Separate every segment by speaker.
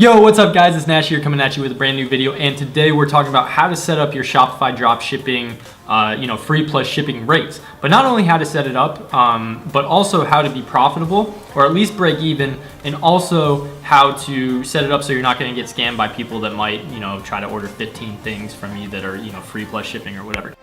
Speaker 1: Yo, what's up guys? It's Nash here coming at you with a brand new video, and today we're talking about how to set up your Shopify drop shipping, free plus shipping rates. But not only how to set it up, but also how to be profitable or at least break even, and also how to set it up so you're not going to get scammed by people that might, try to order 15 things from you that are, free plus shipping or whatever.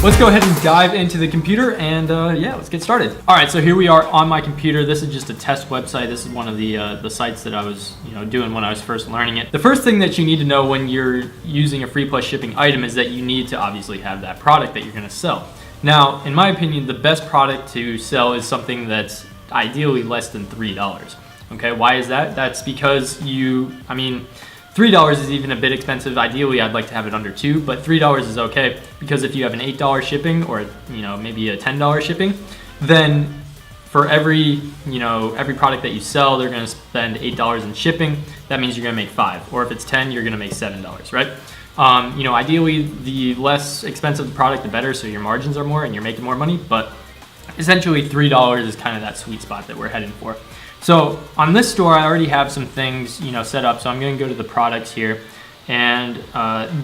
Speaker 1: Let's go ahead and dive into the computer and let's get started. All right, so here we are on my computer. This is just a test website. This is one of the sites that I was doing when I was first learning it. The first thing that you need to know when you're using a free plus shipping item is that you need to obviously have that product that you're going to sell. Now, in my opinion, the best product to sell is something that's ideally less than $3. Okay, why is that? That's because $3 is even a bit expensive. Ideally, I'd like to have it under $2, but $3 is okay, because if you have an $8 shipping or maybe a $10 shipping, then for every product that you sell, they're going to spend $8 in shipping. That means you're going to make $5, or if it's 10, you're going to make $7, right? Ideally, the less expensive the product, the better, so your margins are more and you're making more money. But essentially, $3 is kind of that sweet spot that we're heading for. So on this store, I already have some things, set up. So I'm going to go to the products here, and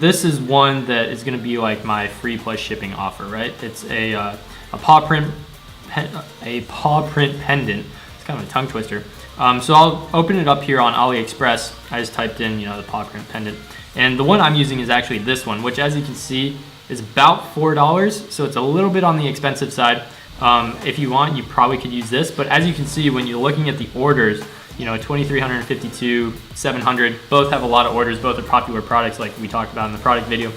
Speaker 1: this is one that is going to be like my free plus shipping offer, right? It's a paw print pendant. It's kind of a tongue twister. So I'll open it up here on AliExpress. I just typed in, the paw print pendant, and the one I'm using is actually this one, which, as you can see, is about $4. So it's a little bit on the expensive side. If you want, you probably could use this, but as you can see, when you're looking at the orders, 2,352, 700, both have a lot of orders. Both are popular products, like we talked about in the product video.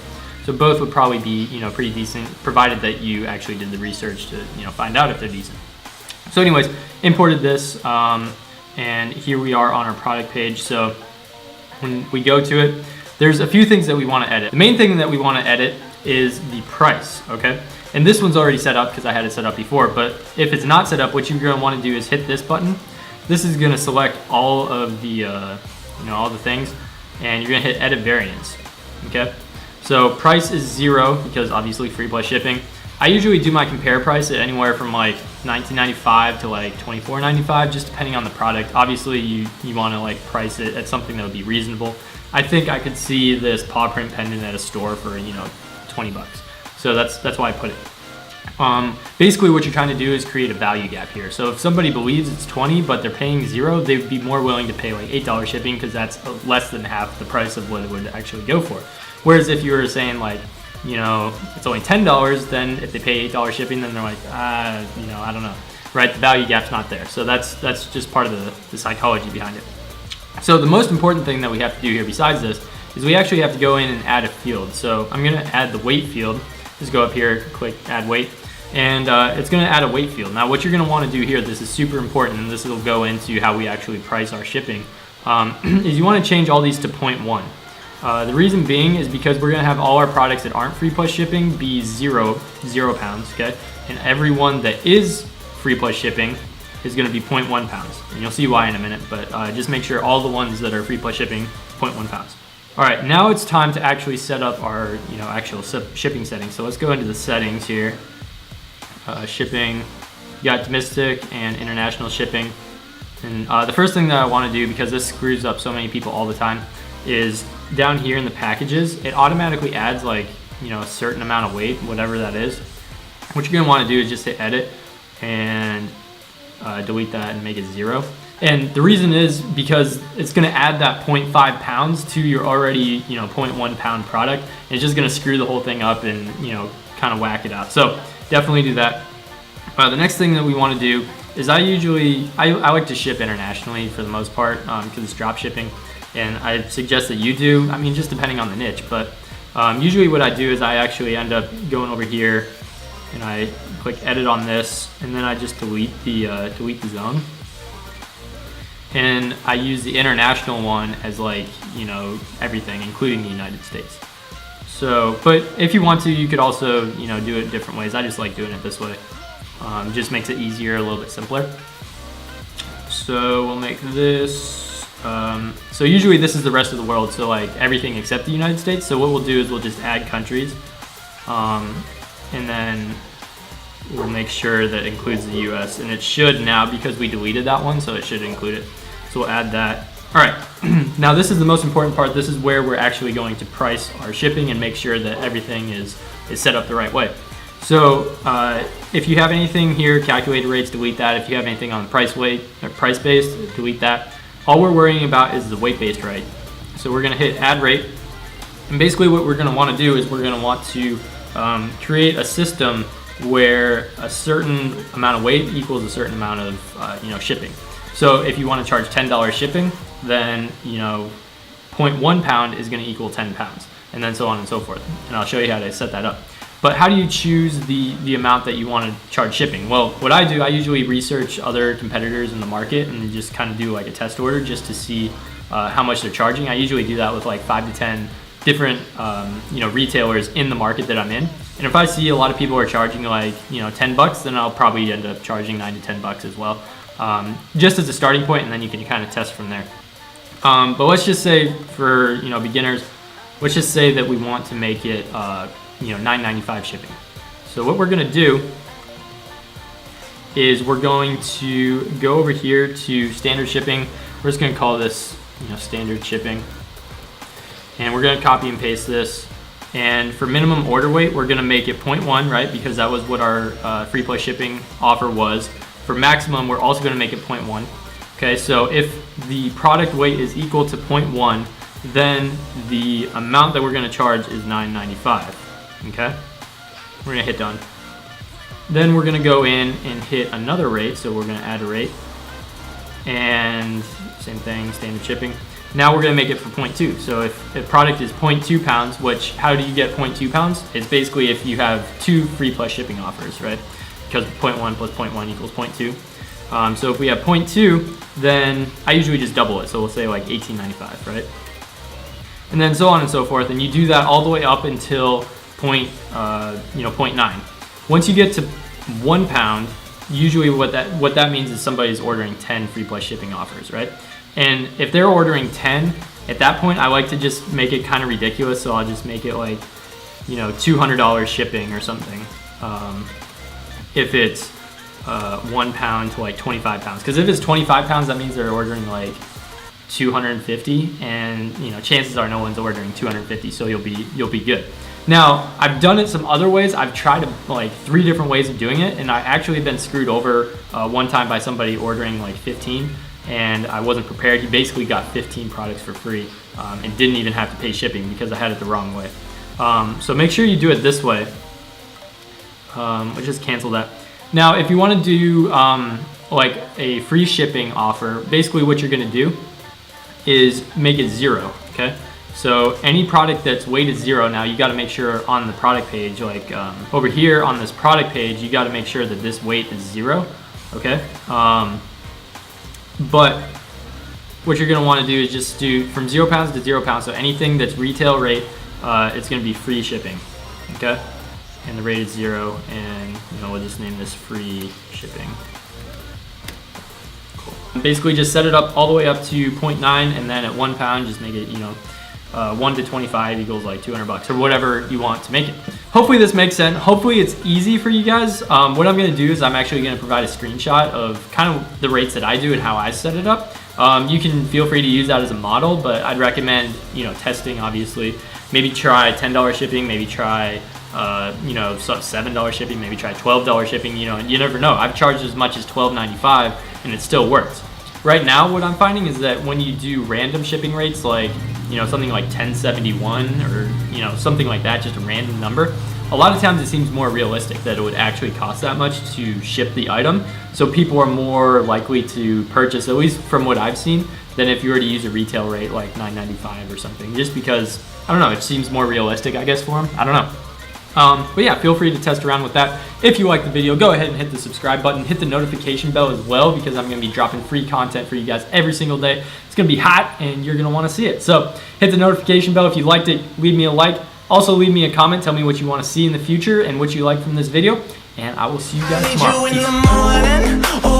Speaker 1: So both would probably be, pretty decent, provided that you actually did the research to, find out if they're decent. So anyways, imported this, and here we are on our product page. So when we go to it, there's a few things that we want to edit. The main thing that we want to edit is the price, okay? And this one's already set up because I had it set up before, but if it's not set up, what you're going to want to do is hit this button. This is going to select all of the, all the things, and you're going to hit edit variants, okay? So price is 0 because obviously free plus shipping. I usually do my compare price at anywhere from like $19.95 to like $24.95, just depending on the product. Obviously you want to like price it at something that would be reasonable. I think I could see this paw print pendant at a store for, $20. So that's why I put it. Basically what you're trying to do is create a value gap here. So if somebody believes it's 20 but they're paying 0, they'd be more willing to pay like $8 shipping, because that's less than half the price of what it would actually go for. Whereas if you were saying like, it's only $10, then if they pay $8 shipping, then they're like, I don't know, right? The value gap's not there. So that's just part of the psychology behind it. So the most important thing that we have to do here besides this is we actually have to go in and add a field. So I'm gonna add the weight field. Just go up here, click add weight, and it's going to add a weight field. Now what you're going to want to do here, this is super important, and this will go into how we actually price our shipping, is you want to change all these to 0.1. The reason being is because we're going to have all our products that aren't free plus shipping be 0 pounds, okay? And every one that is free plus shipping is going to be 0.1 pounds. And you'll see why in a minute, but just make sure all the ones that are free plus shipping, 0.1 pounds. All right, now it's time to actually set up our, actual shipping settings. So let's go into the settings here. Shipping, you got domestic and international shipping. And the first thing that I want to do, because this screws up so many people all the time, is down here in the packages, it automatically adds like, a certain amount of weight, whatever that is. What you're gonna want to do is just hit edit and delete that and make it 0. And the reason is because it's going to add that 0.5 pounds to your already 0.1 pound product, and it's just going to screw the whole thing up and kind of whack it out. So definitely do that. The next thing that we want to do is I like to ship internationally for the most part, because it's drop shipping, and I suggest that you do. Just depending on the niche, but usually what I do is I actually end up going over here and I click edit on this, and then I just delete the zone. And I use the international one as like, everything, including the United States. So, but if you want to, you could also, do it different ways. I just like doing it this way. Just makes it easier, a little bit simpler. So we'll make this, so usually this is the rest of the world. So like everything except the United States. So what we'll do is we'll just add countries. And then we'll make sure that it includes the US, and it should now because we deleted that one, so it should include it. So we'll add that. All right, now this is the most important part. This is where we're actually going to price our shipping and make sure that everything is set up the right way. So if you have anything here, calculated rates, delete that. If you have anything on price weight or price based, delete that. All we're worrying about is the weight based rate. So we're gonna hit add rate. And basically what we're gonna wanna do is we're gonna want to create a system where a certain amount of weight equals a certain amount of shipping. So if you want to charge $10 shipping, then 0.1 pound is going to equal 10 pounds, and then so on and so forth. And I'll show you how to set that up. But how do you choose the amount that you want to charge shipping? Well, what I do, I usually research other competitors in the market and just kind of do like a test order just to see how much they're charging. I usually do that with like 5 to 10 different retailers in the market that I'm in. And if I see a lot of people are charging like $10, then I'll probably end up charging $9 to $10 as well, just as a starting point, and then you can kind of test from there. But let's just say for beginners, let's just say that we want to make it $9.95 shipping. So what we're gonna do is we're going to go over here to standard shipping. We're just gonna call this standard shipping, and we're gonna copy and paste this. And for minimum order weight, we're gonna make it 0.1, right? Because that was what our free plus shipping offer was. For maximum, we're also gonna make it 0.1. Okay, so if the product weight is equal to 0.1, then the amount that we're gonna charge is $9.95, okay? We're gonna hit done. Then we're gonna go in and hit another rate, so we're gonna add a rate. And same thing, standard shipping. Now we're gonna make it for 0.2. So if the product is 0.2 pounds, which, how do you get 0.2 pounds? It's basically if you have 2 free plus shipping offers, right? Because 0.1 plus 0.1 equals 0.2. So if we have 0.2, then I usually just double it. So we'll say like $18.95, right? And then so on and so forth. And you do that all the way up until 0.9. Once you get to 1 pound, usually what that means is somebody's ordering 10 free plus shipping offers, right? And if they're ordering 10, at that point, I like to just make it kind of ridiculous. So I'll just make it like, $200 shipping or something. If it's 1 pound to like 25 pounds. Because if it's 25 pounds, that means they're ordering like 250, and chances are no one's ordering 250, so you'll be good. Now, I've done it some other ways. I've tried like 3 different ways of doing it, and I actually have been screwed over one time by somebody ordering like 15, and I wasn't prepared. He basically got 15 products for free and didn't even have to pay shipping because I had it the wrong way. So make sure you do it this way. Let's just cancel that. Now, if you want to do like a free shipping offer, basically what you're going to do is make it 0, okay? So any product that's weighted 0, now you got to make sure on the product page, like over here on this product page, you got to make sure that this weight is 0, okay? But what you're going to want to do is just do from 0 pounds to 0 pounds. So anything that's retail rate, it's going to be free shipping, okay? And the rate is 0, and we'll just name this free shipping. Cool. Basically, just set it up all the way up to 0.9, and then at 1 pound, just make it 1 to 25 equals like $200 or whatever you want to make it. Hopefully this makes sense. Hopefully it's easy for you guys. What I'm going to do is I'm actually going to provide a screenshot of kind of the rates that I do and how I set it up. You can feel free to use that as a model, but I'd recommend testing. Obviously, maybe try $10 shipping, maybe try $7 shipping, maybe try $12 shipping, and you never know. I've charged as much as $12.95 and it still works. Right now, what I'm finding is that when you do random shipping rates, like, something like $10.71 or, something like that, just a random number, a lot of times it seems more realistic that it would actually cost that much to ship the item. So people are more likely to purchase, at least from what I've seen, than if you were to use a retail rate like $9.95 or something, just because, I don't know, it seems more realistic, I guess, for them. I don't know. But yeah, feel free to test around with that. If you like the video, go ahead and hit the subscribe button, hit the notification bell as well, because I'm going to be dropping free content for you guys every single day. It's going to be hot and you're going to want to see it. So hit the notification bell. If you liked it, leave me a like. Also leave me a comment. Tell me what you want to see in the future and what you like from this video. And I will see you guys tomorrow. Peace.